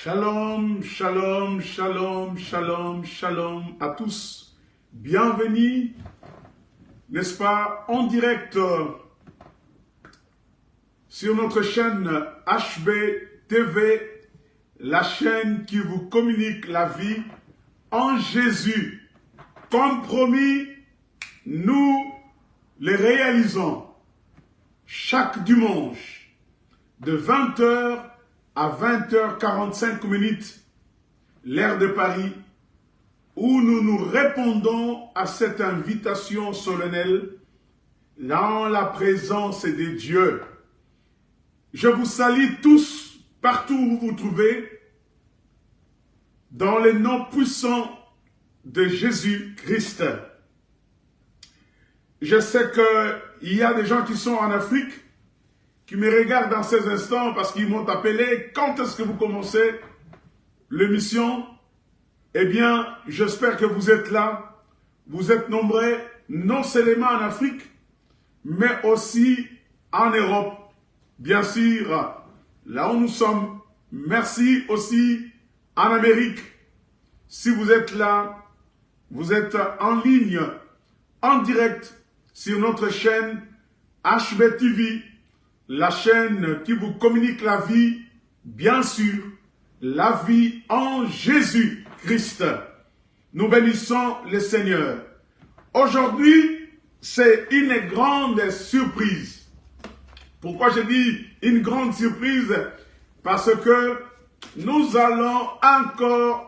Shalom, shalom, shalom, shalom, shalom à tous. Bienvenue, n'est-ce pas, en direct sur notre chaîne HB TV, la chaîne qui vous communique la vie en Jésus. Comme promis, nous les réalisons chaque dimanche de 20h à 20h45, l'heure de Paris, où nous nous répondons à cette invitation solennelle dans la présence de Dieu. Je vous salue tous, partout où vous vous trouvez, dans le nom puissant de Jésus-Christ. Je sais qu'il y a des gens qui sont en Afrique, qui me regardent dans ces instants parce qu'ils m'ont appelé. Quand est-ce que vous commencez l'émission? Eh bien, j'espère que vous êtes là. Vous êtes nombreux, non seulement en Afrique, mais aussi en Europe. Bien sûr, là où nous sommes. Merci aussi en Amérique. Si vous êtes là, vous êtes en ligne, en direct, sur notre chaîne HB TV, la chaîne qui vous communique la vie, bien sûr, la vie en Jésus-Christ. Nous bénissons le Seigneur. Aujourd'hui, c'est une grande surprise. Pourquoi je dis une grande surprise? Parce que nous allons encore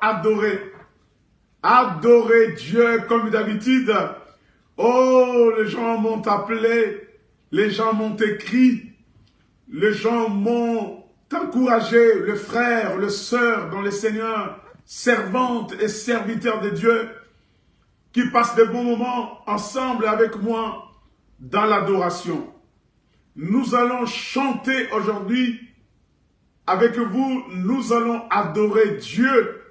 adorer Dieu comme d'habitude. Oh, les gens m'ont appelé, les gens m'ont écrit, les gens m'ont encouragé, les frères, les sœurs dans le Seigneur, servantes et serviteurs de Dieu, qui passent de bons moments ensemble avec moi dans l'adoration. Nous allons chanter aujourd'hui avec vous, nous allons adorer Dieu,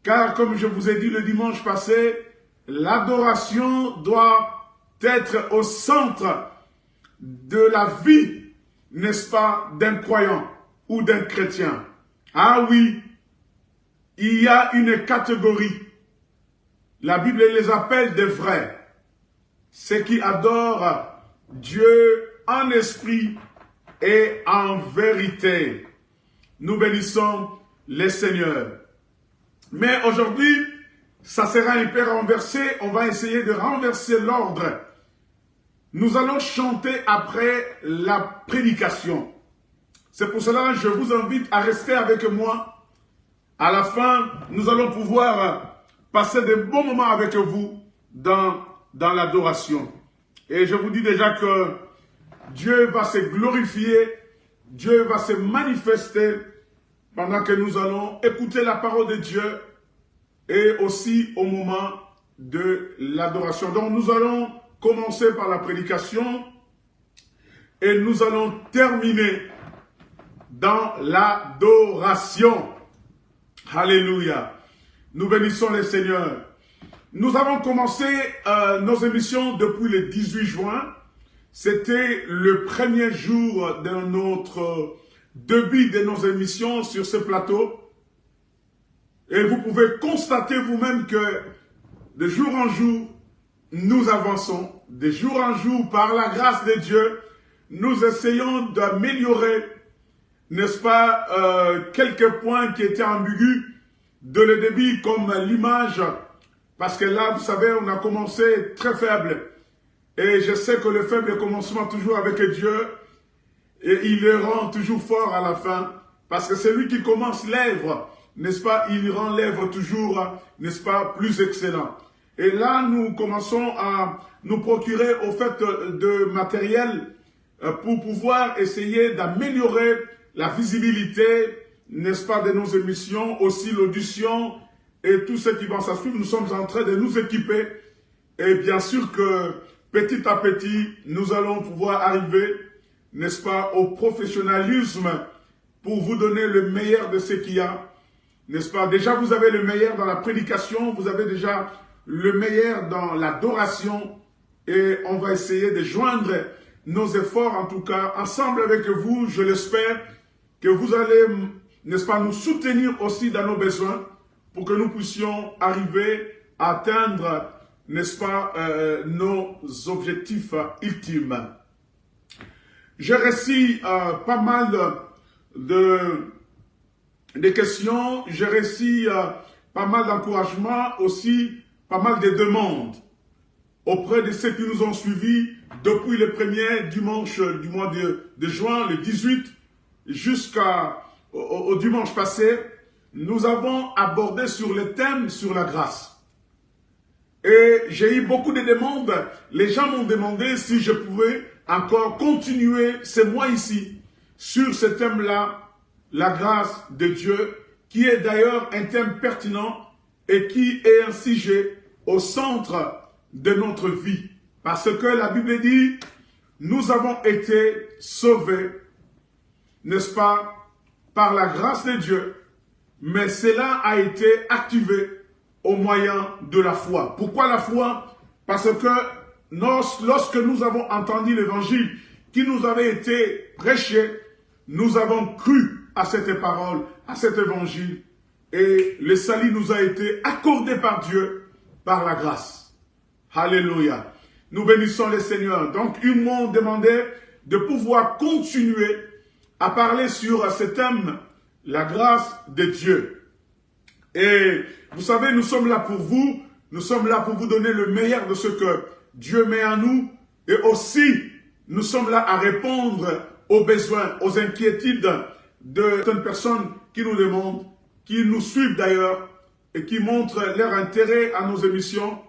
car comme je vous ai dit le dimanche passé, l'adoration doit être au centre de la vie, n'est-ce pas, d'un croyant ou d'un chrétien. Ah oui, il y a une catégorie. La Bible les appelle des vrais. Ceux qui adorent Dieu en esprit et en vérité. Nous bénissons les seigneurs. Mais aujourd'hui, ça sera un peu renversé. On va essayer de renverser l'ordre. Nous allons chanter après la prédication. C'est pour cela que je vous invite à rester avec moi. À la fin, nous allons pouvoir passer de bons moments avec vous dans l'adoration. Et je vous dis déjà que Dieu va se glorifier, Dieu va se manifester pendant que nous allons écouter la parole de Dieu et aussi au moment de l'adoration. Donc nous allons commencer par la prédication et nous allons terminer dans l'adoration. Alléluia. Nous bénissons le Seigneur. Nous avons commencé nos émissions depuis le 18 juin. C'était le premier jour de notre début de nos émissions sur ce plateau. Et vous pouvez constater vous-même que de jour en jour, nous avançons. De jour en jour, par la grâce de Dieu, nous essayons d'améliorer, n'est-ce pas, quelques points qui étaient ambigus de le débit comme l'image. Parce que là, vous savez, on a commencé très faible. Et je sais que le faible commencement toujours avec Dieu. Et il le rend toujours fort à la fin. Parce que c'est lui qui commence l'œuvre, n'est-ce pas, il rend l'œuvre toujours, n'est-ce pas, plus excellent. Et là, nous commençons à nous procurer au fait de matériel pour pouvoir essayer d'améliorer la visibilité, n'est-ce pas, de nos émissions, aussi l'audition et tout ce qui va s'en suivre. Nous sommes en train de nous équiper et bien sûr que petit à petit, nous allons pouvoir arriver, n'est-ce pas, au professionnalisme pour vous donner le meilleur de ce qu'il y a, n'est-ce pas. Déjà, vous avez le meilleur dans la prédication, vous avez déjà le meilleur dans l'adoration et on va essayer de joindre nos efforts, en tout cas, ensemble avec vous, je l'espère, que vous allez n'est-ce pas, nous soutenir aussi dans nos besoins pour que nous puissions arriver à atteindre, n'est-ce pas, nos objectifs ultimes. J'ai reçu pas mal de questions, j'ai reçu pas mal d'encouragements, aussi pas mal de demandes auprès de ceux qui nous ont suivis depuis le premier dimanche du mois de juin, le 18, jusqu'au dimanche passé. Nous avons abordé sur le thème sur la grâce. Et j'ai eu beaucoup de demandes. Les gens m'ont demandé si je pouvais encore continuer ce mois ici sur ce thème-là, la grâce de Dieu, qui est d'ailleurs un thème pertinent et qui est un sujet au centre de notre vie. Parce que la Bible dit, nous avons été sauvés, n'est-ce pas, par la grâce de Dieu, mais cela a été activé au moyen de la foi. Pourquoi la foi? Parce que lorsque nous avons entendu l'évangile qui nous avait été prêché, nous avons cru à cette parole, à cet évangile, et le salut nous a été accordé par Dieu, par la grâce. Alléluia. Nous bénissons le Seigneur. Donc, ils m'ont demandé de pouvoir continuer à parler sur ce thème, la grâce de Dieu. Et vous savez, nous sommes là pour vous. Nous sommes là pour vous donner le meilleur de ce que Dieu met en nous. Et aussi, nous sommes là à répondre aux besoins, aux inquiétudes de certaines personnes qui nous demandent, qui nous suivent d'ailleurs, et qui montrent leur intérêt à nos émissions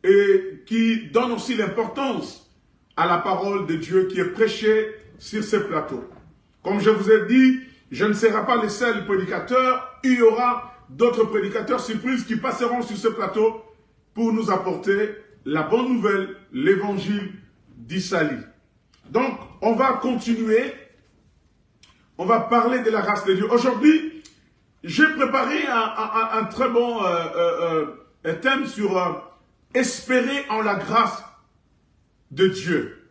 et qui donnent aussi l'importance à la parole de Dieu qui est prêchée sur ce plateau. Comme je vous ai dit, je ne serai pas le seul prédicateur, il y aura d'autres prédicateurs surprises qui passeront sur ce plateau pour nous apporter la bonne nouvelle, l'évangile du salut. Donc, on va continuer, on va parler de la grâce de Dieu. Aujourd'hui, j'ai préparé un très bon thème sur espérer en la grâce de Dieu,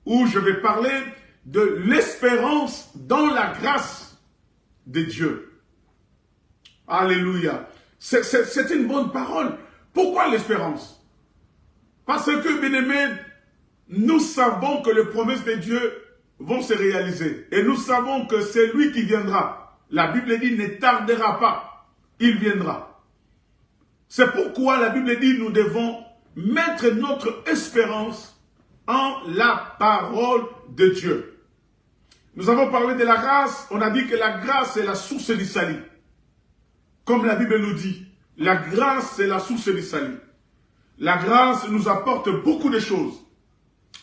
où je vais parler de l'espérance dans la grâce de Dieu. Alléluia. C'est une bonne parole. Pourquoi l'espérance? Parce que, bien-aimés, nous savons que les promesses de Dieu vont se réaliser. Et nous savons que c'est lui qui viendra. La Bible dit, ne tardera pas. Il viendra. C'est pourquoi la Bible dit, nous devons mettre notre espérance en la parole de Dieu. Nous avons parlé de la grâce. On a dit que la grâce est la source du salut. Comme la Bible nous dit, la grâce c'est la source du salut. La grâce nous apporte beaucoup de choses.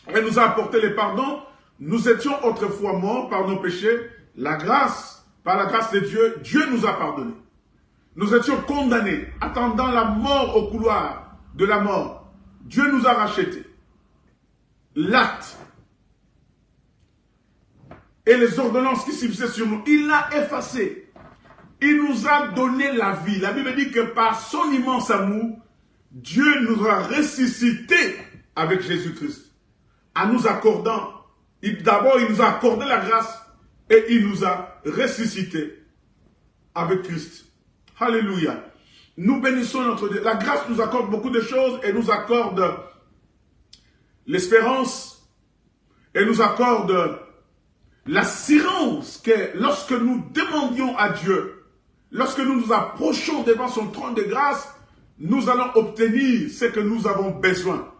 Elle nous a apporté le pardon. Nous étions autrefois morts par nos péchés. La grâce, par la grâce de Dieu, Dieu nous a pardonné. Nous étions condamnés, attendant la mort au couloir de la mort. Dieu nous a rachetés. L'acte et les ordonnances qui subsistaient sur nous, il l'a effacé. Il nous a donné la vie. La Bible dit que par son immense amour, Dieu nous a ressuscités avec Jésus-Christ. En nous accordant, d'abord il nous a accordé la grâce et il nous a ressuscités avec Christ. Alléluia. Nous bénissons notre Dieu. La grâce nous accorde beaucoup de choses et nous accorde l'espérance et nous accorde l'assurance que lorsque nous demandions à Dieu, lorsque nous nous approchons devant son trône de grâce, nous allons obtenir ce que nous avons besoin.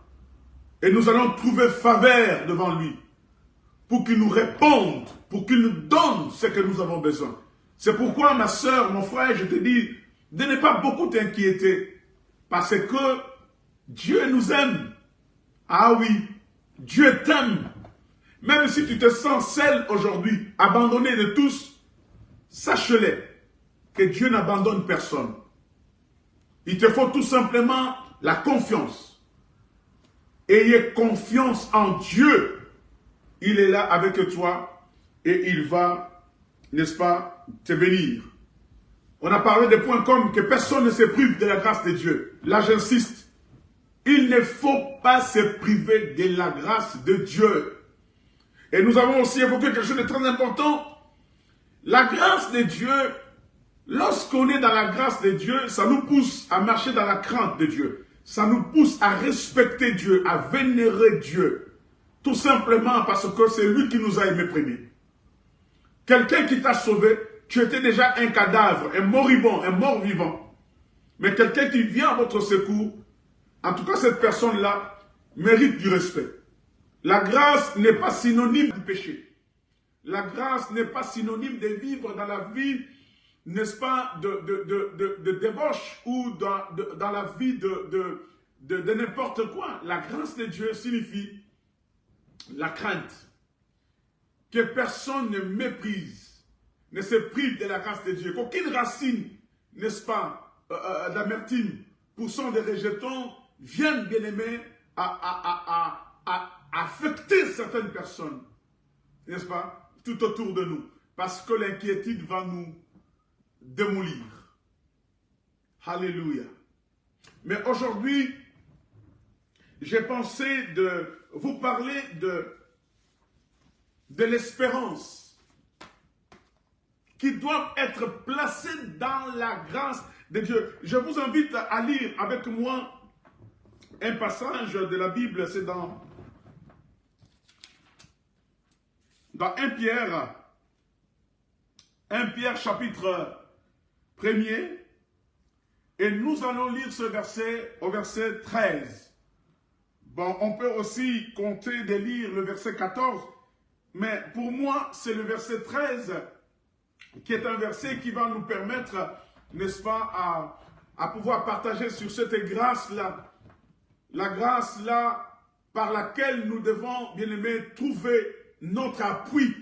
Et nous allons trouver faveur devant lui pour qu'il nous réponde, pour qu'il nous donne ce que nous avons besoin. C'est pourquoi, ma soeur, mon frère, je te dis de ne pas beaucoup t'inquiéter. Parce que Dieu nous aime. Ah oui, Dieu t'aime. Même si tu te sens seul aujourd'hui, abandonné de tous, sache-le que Dieu n'abandonne personne. Il te faut tout simplement la confiance. Ayez confiance en Dieu. Il est là avec toi et il va, n'est-ce pas, te bénir. On a parlé des points comme que personne ne se prive de la grâce de Dieu. Là, j'insiste. Il ne faut pas se priver de la grâce de Dieu. Et nous avons aussi évoqué quelque chose de très important. La grâce de Dieu, lorsqu'on est dans la grâce de Dieu, ça nous pousse à marcher dans la crainte de Dieu. Ça nous pousse à respecter Dieu, à vénérer Dieu. Tout simplement parce que c'est lui qui nous a aimés premier. Quelqu'un qui t'a sauvé, tu étais déjà un cadavre, un moribond, un mort-vivant. Mais quelqu'un qui vient à votre secours, en tout cas cette personne-là, mérite du respect. La grâce n'est pas synonyme du péché. La grâce n'est pas synonyme de vivre dans la vie, n'est-ce pas, de débauche ou dans la vie de n'importe quoi. La grâce de Dieu signifie la crainte. Que personne ne méprise, ne se prive de la grâce de Dieu. Qu'aucune racine, n'est-ce pas, d'amertume, poussant des rejetons, vienne, bien-aimé, à affecter certaines personnes, n'est-ce pas, tout autour de nous. Parce que l'inquiétude va nous démolir. Alléluia. Mais aujourd'hui, j'ai pensé de vous parler de l'espérance qui doit être placée dans la grâce de Dieu. Je vous invite à lire avec moi un passage de la Bible, c'est dans 1 Pierre, chapitre 1er, et nous allons lire ce verset au verset 13. Bon, on peut aussi compter de lire le verset 14, mais pour moi, c'est le verset 13 qui est un verset qui va nous permettre, n'est-ce pas, à pouvoir partager sur cette grâce-là, la grâce-là par laquelle nous devons, bien aimé, trouver notre appui,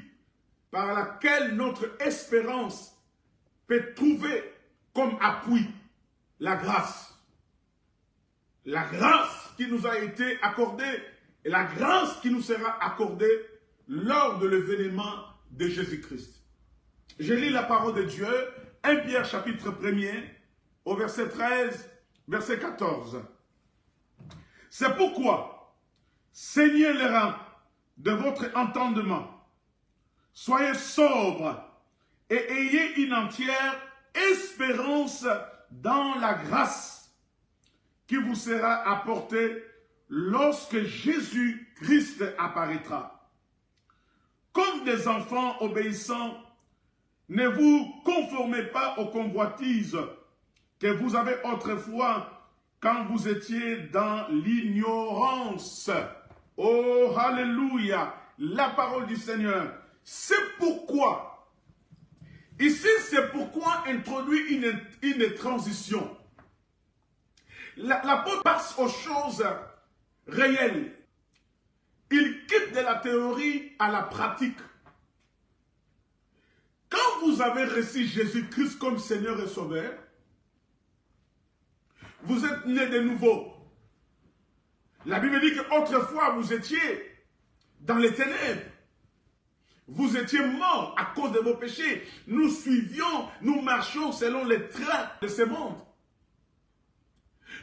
par laquelle notre espérance peut trouver comme appui la grâce. La grâce qui nous a été accordée et la grâce qui nous sera accordée lors de l'événement de Jésus-Christ. Je lis la parole de Dieu, 1 Pierre chapitre 1er, au verset 13, verset 14. C'est pourquoi, saignez les reins de votre entendement, soyez sobres et ayez une entière espérance dans la grâce qui vous sera apportée lorsque Jésus-Christ apparaîtra. Comme des enfants obéissants, ne vous conformez pas aux convoitises que vous avez autrefois quand vous étiez dans l'ignorance. Oh, alléluia, la parole du Seigneur. C'est pourquoi, ici c'est pourquoi introduit une transition. L'apôtre passe aux choses réelles. Il quitte de la théorie à la pratique. Quand vous avez reçu Jésus-Christ comme Seigneur et Sauveur, vous êtes né de nouveau. La Bible dit qu'autrefois vous étiez dans les ténèbres. Vous étiez morts à cause de vos péchés. Nous suivions, nous marchions selon les traits de ce monde.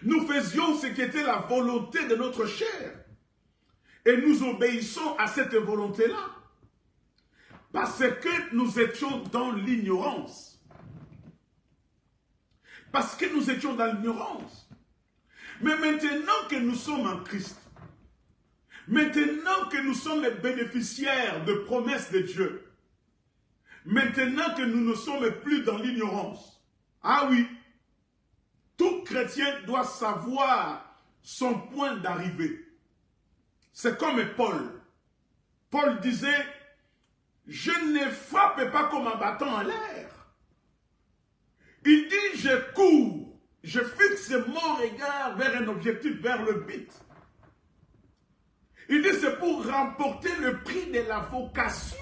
Nous faisions ce qui était la volonté de notre chair. Et nous obéissons à cette volonté-là. Parce que nous étions dans l'ignorance. Parce que nous étions dans l'ignorance. Mais maintenant que nous sommes en Christ, maintenant que nous sommes les bénéficiaires de promesses de Dieu, maintenant que nous ne sommes plus dans l'ignorance, ah oui, tout chrétien doit savoir son point d'arrivée. C'est comme Paul. Paul disait, je ne frappe pas comme un bâton en l'air. Il dit, je cours, je fixe mon regard vers un objectif, vers le but. Il dit, c'est pour remporter le prix de la vocation.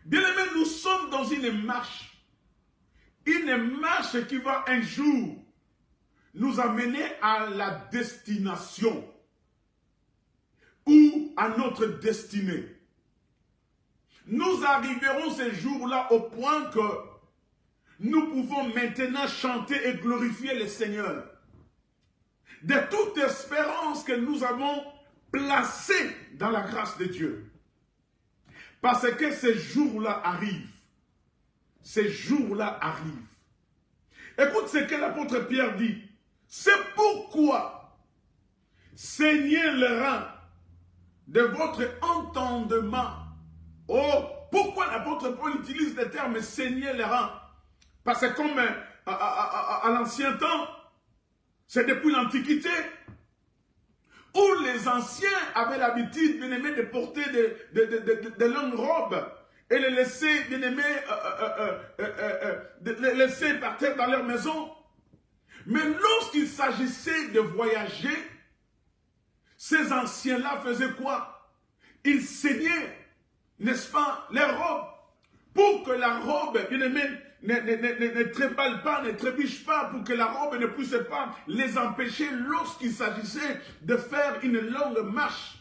Bien-aimés, nous sommes dans une marche qui va un jour nous amener à la destination ou à notre destinée. Nous arriverons ce jour-là au point que nous pouvons maintenant chanter et glorifier le Seigneur de toute espérance que nous avons placée dans la grâce de Dieu. Parce que ces jours-là arrivent. Ces jours-là arrivent. Écoute ce que l'apôtre Pierre dit. C'est pourquoi saignez le rein de votre entendement. Oh, pourquoi l'apôtre Paul utilise le terme saigner les reins? Parce que comme à l'ancien temps, c'est depuis l'Antiquité, où les anciens avaient l'habitude, bien aimé, de porter de longues robes et les laisser, bien aimé, les laisser partir dans leur maison. Mais lorsqu'il s'agissait de voyager, ces anciens-là faisaient quoi? Ils saignaient, n'est-ce pas, les robes, pour que la robe, bien aimé, ne tréballe pas, ne trébuche pas, pour que la robe ne puisse pas les empêcher lorsqu'il s'agissait de faire une longue marche.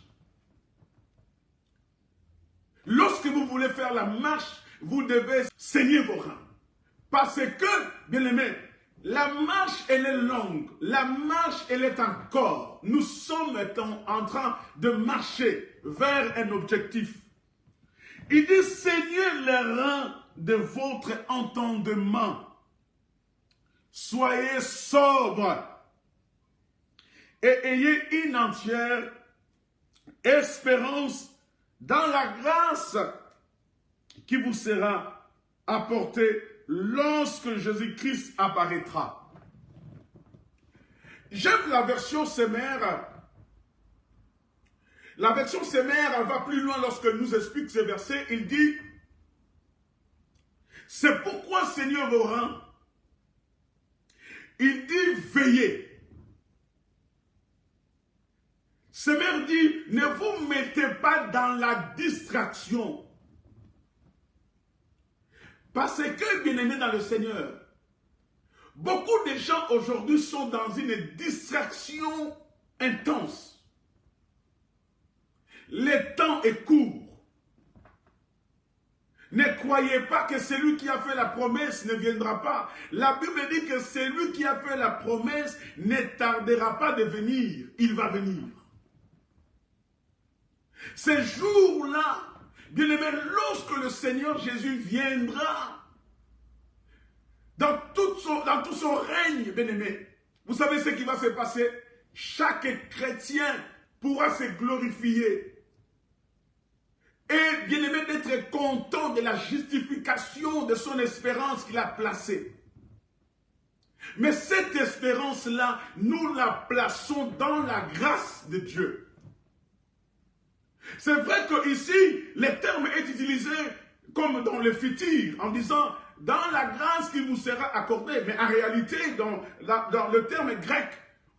Lorsque vous voulez faire la marche, vous devez saigner vos reins. Parce que, bien aimé, la marche, elle est longue. La marche, elle est un corps. Nous sommes en train de marcher vers un objectif. Il dit, saignez les reins de votre entendement. Soyez sobres et ayez une entière espérance dans la grâce qui vous sera apportée lorsque Jésus-Christ apparaîtra. J'aime la version Semère. La version Semère va plus loin lorsque nous explique ce verset. Il dit, c'est pourquoi saignez vos reins. Il dit, veillez. Semère dit, ne vous mettez pas dans la distraction. Parce que, bien-aimés dans le Seigneur, beaucoup de gens aujourd'hui sont dans une distraction intense. Le temps est court. Ne croyez pas que celui qui a fait la promesse ne viendra pas. La Bible dit que celui qui a fait la promesse ne tardera pas de venir. Il va venir. Ces jours-là, bien-aimés, lorsque le Seigneur Jésus viendra, dans tout son règne, bien-aimé, vous savez ce qui va se passer? Chaque chrétien pourra se glorifier. Et bien-aimé, d'être content de la justification de son espérance qu'il a placée. Mais cette espérance-là, nous la plaçons dans la grâce de Dieu. C'est vrai qu'ici, le terme est utilisé comme dans le futur, en disant dans la grâce qui vous sera accordée. Mais en réalité, dans le terme grec,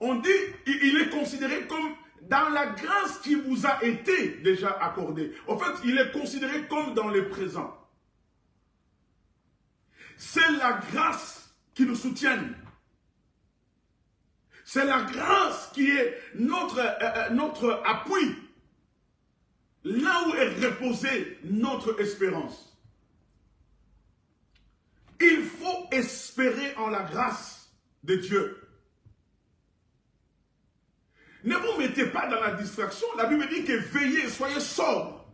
on dit, il est considéré comme dans la grâce qui vous a été déjà accordée. En fait, il est considéré comme dans le présent. C'est la grâce qui nous soutient. C'est la grâce qui est notre appui. Là où est reposée notre espérance. Il faut espérer en la grâce de Dieu. Ne vous mettez pas dans la distraction. La Bible dit que veillez, soyez sobres.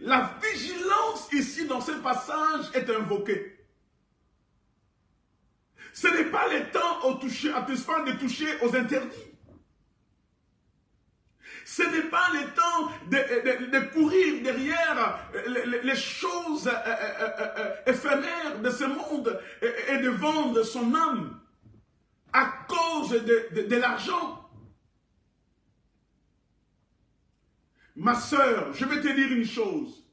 La vigilance ici dans ce passage est invoquée. Ce n'est pas le temps de toucher aux interdits. Ce n'est pas le temps de courir derrière les choses éphémères de ce monde et de vendre son âme à cause de l'argent. Ma sœur, je vais te dire une chose.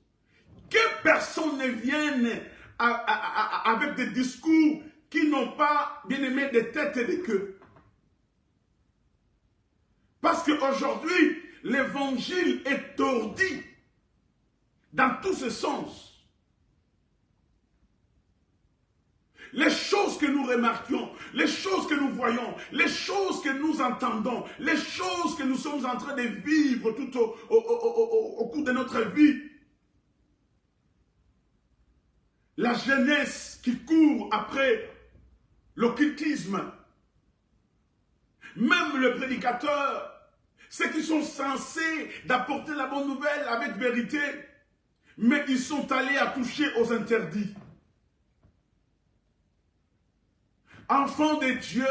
Que personne ne vienne avec des discours qui n'ont pas, bien aimé, de tête et de queue. Parce qu'aujourd'hui, l'évangile est tordu dans tous ses sens. Les choses que nous remarquions, les choses que nous voyons, les choses que nous entendons, les choses que nous sommes en train de vivre tout au cours de notre vie. La jeunesse qui court après l'occultisme. Même le prédicateur, ceux qui sont censés d'apporter la bonne nouvelle avec vérité, mais ils sont allés à toucher aux interdits. Enfants de Dieu,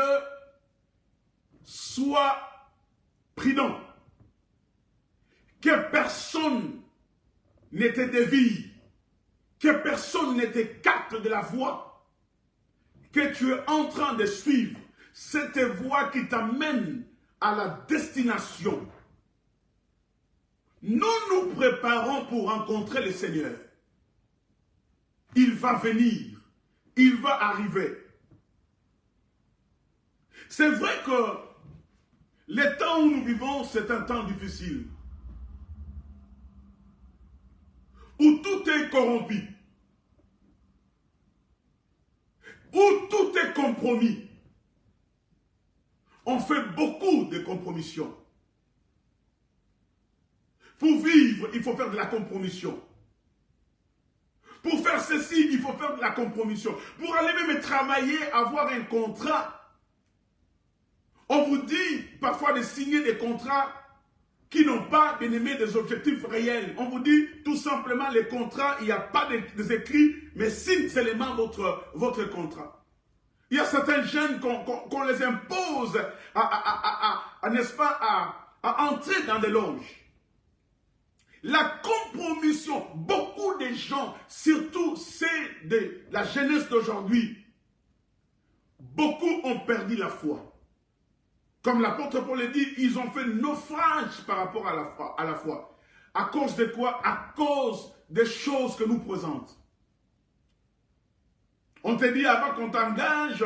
sois prudent. Que personne ne te dévie, que personne ne t'écarte de la voie que tu es en train de suivre, cette voie qui t'amène à la destination. Nous nous préparons pour rencontrer le Seigneur. Il va venir, il va arriver. C'est vrai que le temps où nous vivons, c'est un temps difficile, où tout est corrompu, où tout est compromis. On fait beaucoup de compromissions. Pour vivre, il faut faire de la compromission. Pour faire ceci, il faut faire de la compromission. Pour aller même travailler, avoir un contrat. On vous dit parfois de signer des contrats qui n'ont pas, bien aimé, des objectifs réels. On vous dit tout simplement les contrats, il n'y a pas des écrits, mais signe seulement votre contrat. Il y a certains jeunes qu'on les impose n'est-ce pas, à entrer dans des loges. La compromission, beaucoup de gens, surtout ceux de la jeunesse d'aujourd'hui, beaucoup ont perdu la foi. Comme l'apôtre Paul le dit, ils ont fait naufrage par rapport à la foi. À cause de quoi? À cause des choses que nous présentent. On te dit avant qu'on t'engage,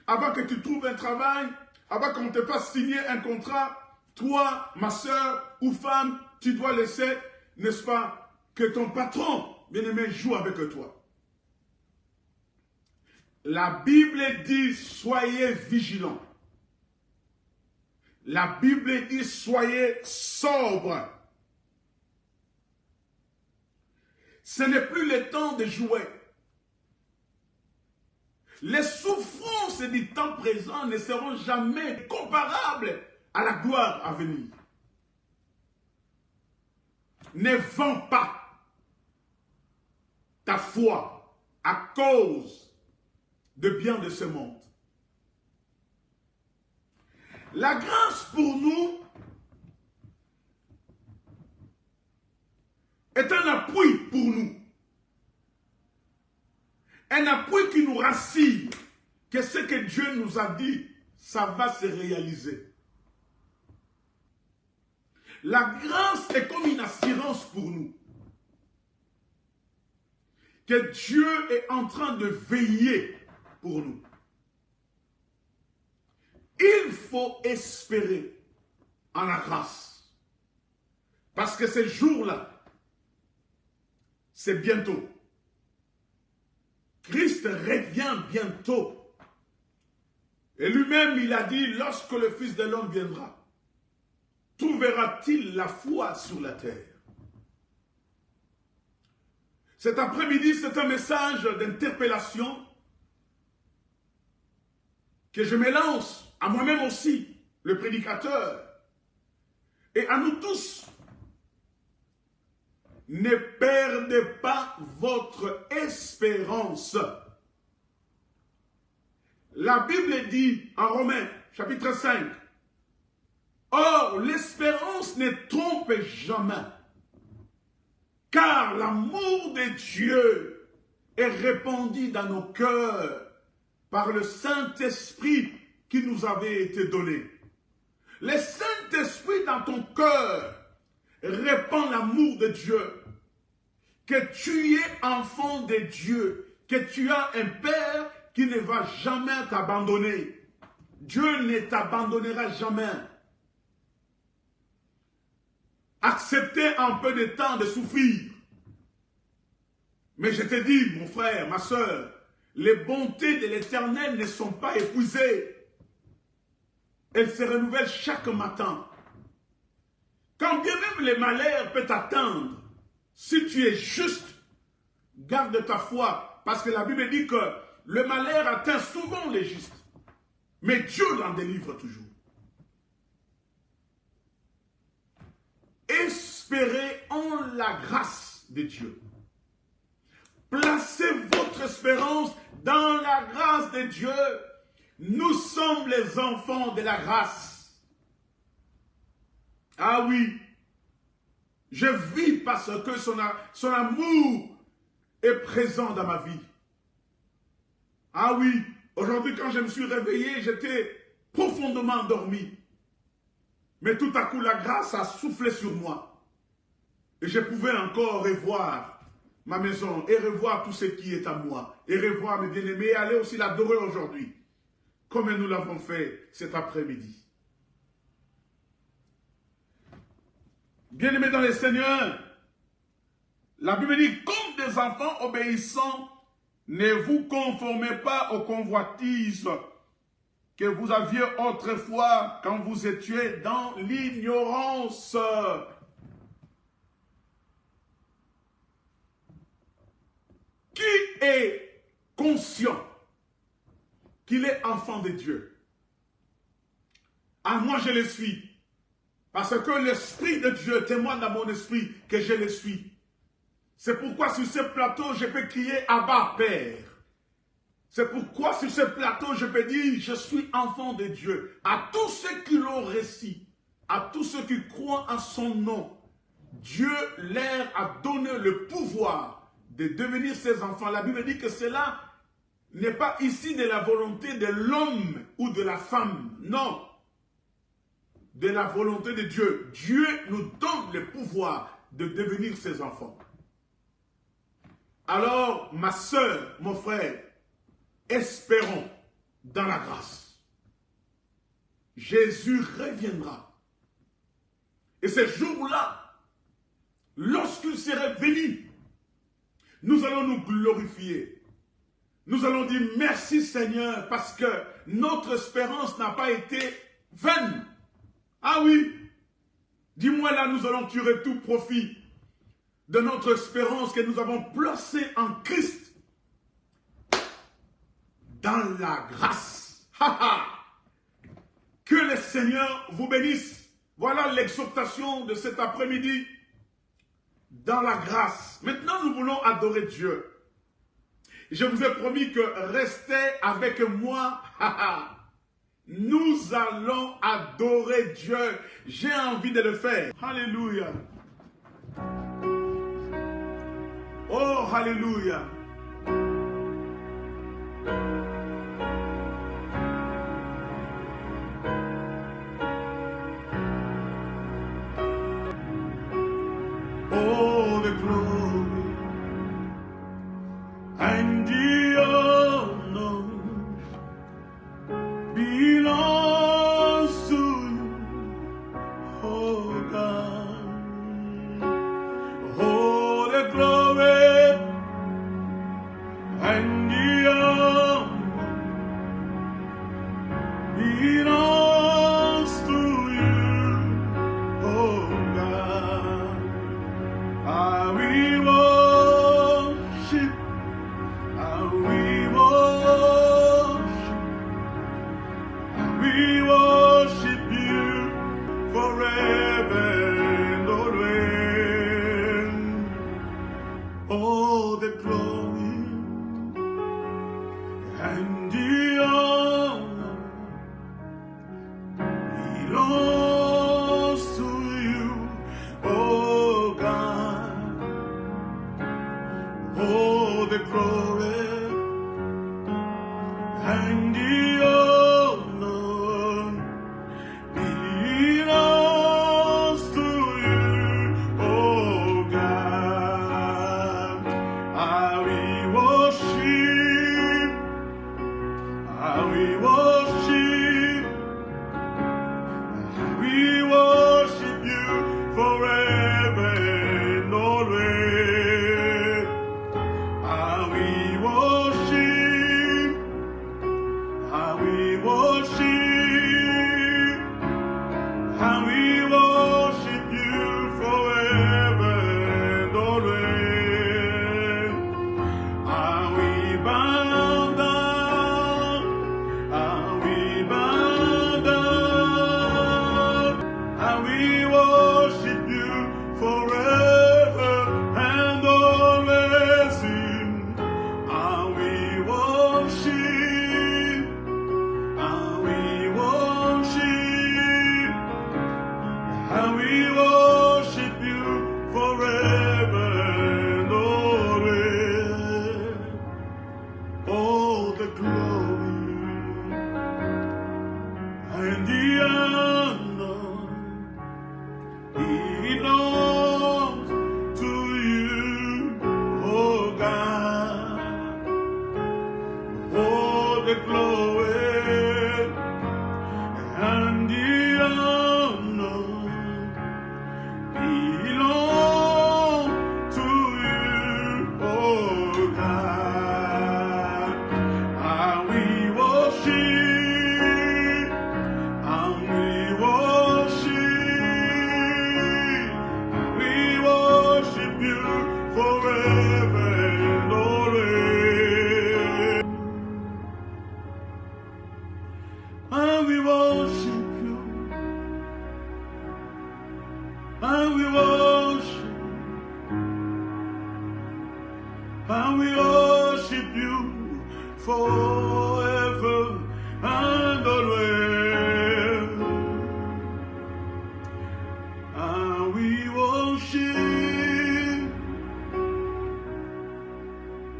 avant que tu trouves un travail, avant qu'on te fasse signer un contrat, toi, ma soeur ou femme, tu dois laisser, n'est-ce pas, que ton patron, bien-aimé, joue avec toi. La Bible dit, soyez vigilants. La Bible dit, soyez sobres. Ce n'est plus le temps de jouer. Les souffrances du temps présent ne seront jamais comparables à la gloire à venir. Ne vends pas ta foi à cause de biens de ce monde. La grâce pour nous est un appui pour nous. Un appui qui nous rassure que ce que Dieu nous a dit, ça va se réaliser. La grâce est comme une assurance pour nous. Que Dieu est en train de veiller pour nous. Il faut espérer en la grâce. Parce que ce jour-là, c'est bientôt. Christ revient bientôt. Et lui-même, il a dit, lorsque le Fils de l'homme viendra, trouvera-t-il la foi sur la terre? Cet après-midi, c'est un message d'interpellation que je me lance à moi-même aussi, le prédicateur, et à nous tous. Ne perdez pas votre espérance. La Bible dit en Romains, chapitre 5, or, l'espérance ne trompe jamais, car l'amour de Dieu est répandu dans nos cœurs par le Saint-Esprit qui nous avait été donné. Le Saint-Esprit dans ton cœur répand l'amour de Dieu, que tu es enfant de Dieu, que tu as un Père qui ne va jamais t'abandonner. Dieu ne t'abandonnera jamais. Acceptez un peu de temps de souffrir. Mais je te dis, mon frère, ma soeur, les bontés de l'Éternel ne sont pas épuisées. Elles se renouvellent chaque matin. Quand bien même le malheur peut t'atteindre, si tu es juste, garde ta foi. Parce que la Bible dit que le malheur atteint souvent les justes. Mais Dieu l'en délivre toujours. espérez en la grâce de Dieu. Placez votre espérance dans la grâce de Dieu. Nous sommes les enfants de la grâce. Ah oui, je vis parce que son amour est présent dans ma vie. Ah oui, aujourd'hui quand je me suis réveillé, j'étais profondément endormi. Mais tout à coup, la grâce a soufflé sur moi. Et je pouvais encore revoir ma maison et revoir tout ce qui est à moi. Et revoir mes bien-aimés et aller aussi l'adorer aujourd'hui. Comme nous l'avons fait cet après-midi. Bien-aimés dans le Seigneur, la Bible dit, comme des enfants obéissants, ne vous conformez pas aux convoitises que vous aviez autrefois quand vous étiez dans l'ignorance. Qui est conscient qu'il est enfant de Dieu? Ah, moi je le suis. Parce que l'Esprit de Dieu témoigne dans mon esprit que je le suis. C'est pourquoi sur ce plateau, je peux crier Abba, Père. C'est pourquoi sur ce plateau, je peux dire, je suis enfant de Dieu. À tous ceux qui l'ont reçu, à tous ceux qui croient en son nom, Dieu leur a donné le pouvoir de devenir ses enfants. La Bible dit que cela n'est pas ici de la volonté de l'homme ou de la femme. Non. De la volonté de Dieu. Dieu nous donne le pouvoir de devenir ses enfants. Alors, ma soeur, mon frère, espérons dans la grâce. Jésus reviendra. Et ce jour-là, lorsqu'il sera venu, nous allons nous glorifier. Nous allons dire merci Seigneur parce que notre espérance n'a pas été vaine. Ah oui, dis-moi là, nous allons tirer tout profit de notre espérance que nous avons placée en Christ. Dans la grâce. Que le Seigneur vous bénisse. Voilà l'exhortation de cet après-midi. Dans la grâce. Maintenant, nous voulons adorer Dieu. Je vous ai promis que restez avec moi. Nous allons adorer Dieu. J'ai envie de le faire. Alléluia. Oh, alléluia. Oh, the glory and the honor belongs to you, oh God. Oh, the glory and the honor belongs to you, oh God. I will worship, I will worship, I will worship you forever and always. Oh, the glory and the honor belongs to you, oh God. Oh, the glory and the honor belongs to you, oh God. I will worship, I will worship, we worship you forever and always. I will worship, I will worship, I will worship you forever and always. I will bow down, I glory and the honor belongs to you, oh God. Oh, the glory and the honor belong to you, oh God. And we worship, and we worship, and we worship you forever and always. And we worship you, and we worship, and we worship you forever and always. And we worship,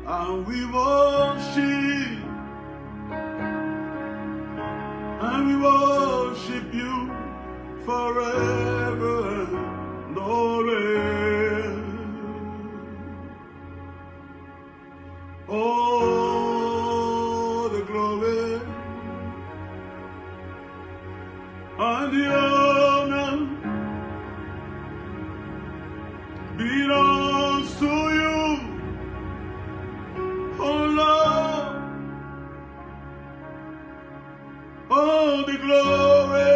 and we worship, and we worship you forever and always. Oh, the glory and the honor belongs to you, oh Lord. Oh, the glory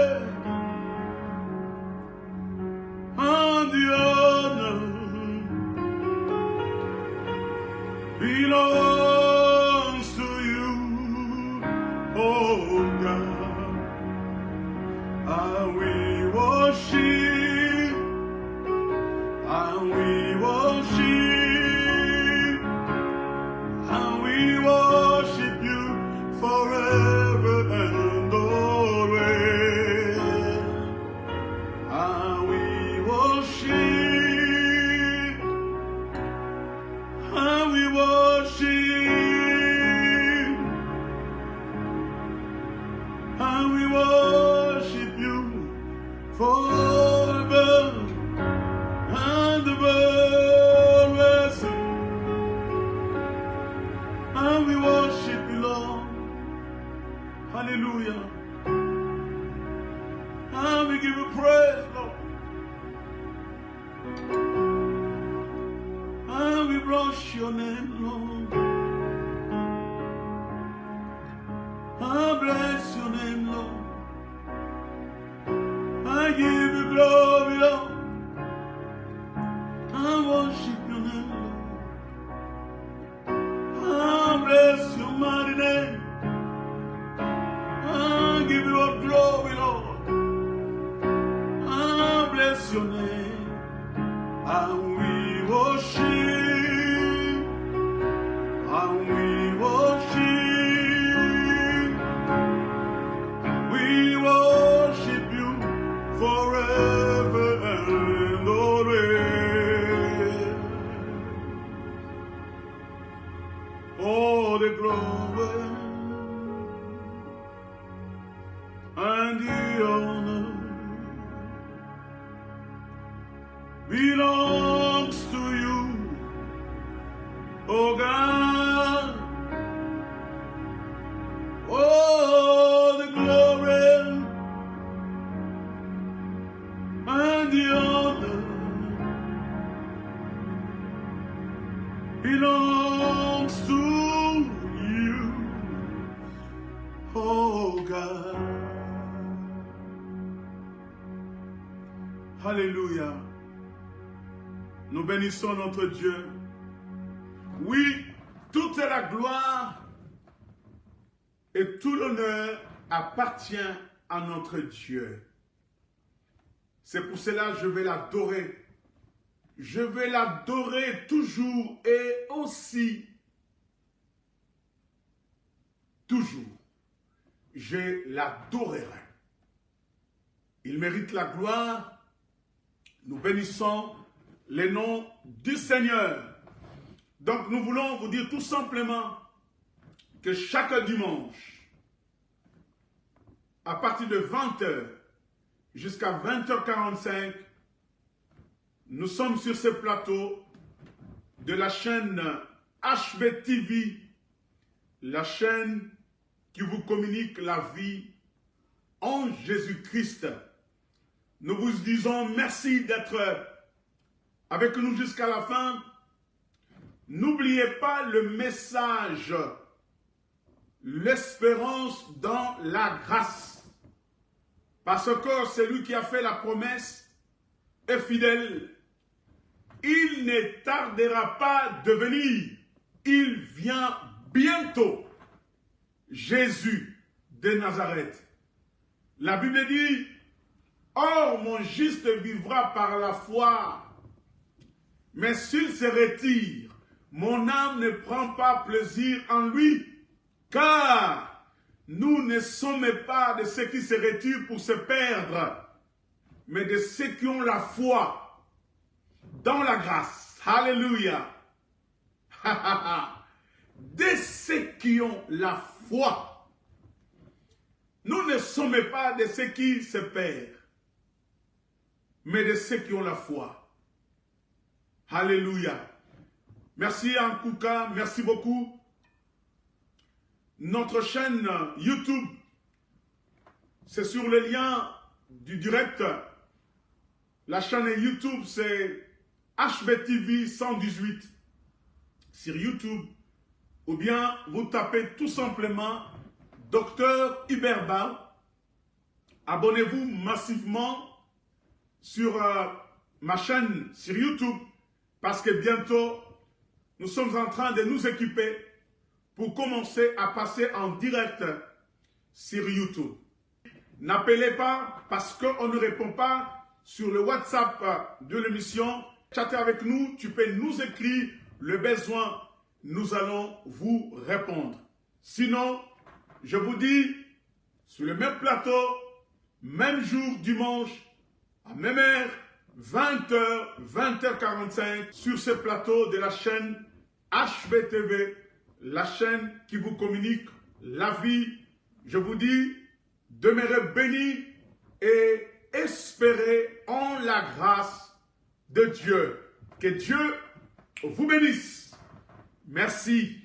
and the honor belongs to you, oh God. And we worship, and we worship, and we worship you forever and always. And we worship, and we worship, and we worship you forever and always. And we worship you, Lord. Hallelujah. And we give you praise, Lord. And we bless your name, Lord. I bless your name, Lord. I give you glory, Lord. I worship your name, Lord. I bless your mighty name. I give you all glory, Lord. I bless your name. And we worship, and we worship, and we worship you forever and always. Oh, the glory and the honor belongs to you, oh God. Oh, the glory and the honor belongs to you, oh God. Alléluia. Nous bénissons notre Dieu. Oui, toute la gloire et tout l'honneur appartient à notre Dieu. C'est pour cela que je vais l'adorer. Je vais l'adorer toujours et aussi, toujours, je l'adorerai. Il mérite la gloire. Nous bénissons le nom du Seigneur. Donc nous voulons vous dire tout simplement que chaque dimanche, à partir de 20h jusqu'à 20h45, nous sommes sur ce plateau de la chaîne HB TV, la chaîne qui vous communique la vie en Jésus-Christ. Nous vous disons merci d'être avec nous jusqu'à la fin. N'oubliez pas le message, l'espérance dans la grâce. Parce que celui qui a fait la promesse est fidèle. Il ne tardera pas de venir. Il vient bientôt. Jésus de Nazareth. La Bible dit, « Or mon juste vivra par la foi. Mais s'il se retire, mon âme ne prend pas plaisir en lui. Car nous ne sommes pas de ceux qui se retirent pour se perdre, mais de ceux qui ont la foi dans la grâce. » Alléluia. De ceux qui ont la foi. Nous ne sommes pas de ceux qui se perdent, mais de ceux qui ont la foi. Alléluia. Merci Ankouka, merci beaucoup. Notre chaîne YouTube, c'est sur le lien du direct. La chaîne YouTube, c'est HBTV 118 sur YouTube. Ou bien vous tapez tout simplement Dr Iberba. Abonnez-vous massivement sur ma chaîne sur YouTube, parce que bientôt nous sommes en train de nous équiper pour commencer à passer en direct sur YouTube. N'appelez pas parce qu'on ne répond pas sur le WhatsApp de l'émission. Chattez avec nous, tu peux nous écrire le besoin. Nous allons vous répondre. Sinon, je vous dis, sur le même plateau, même jour, dimanche, à même heure, 20h, 20h45, sur ce plateau de la chaîne HBTV, la chaîne qui vous communique la vie. Je vous dis, demeurez bénis et espérez en la grâce de Dieu. Que Dieu vous bénisse. Merci.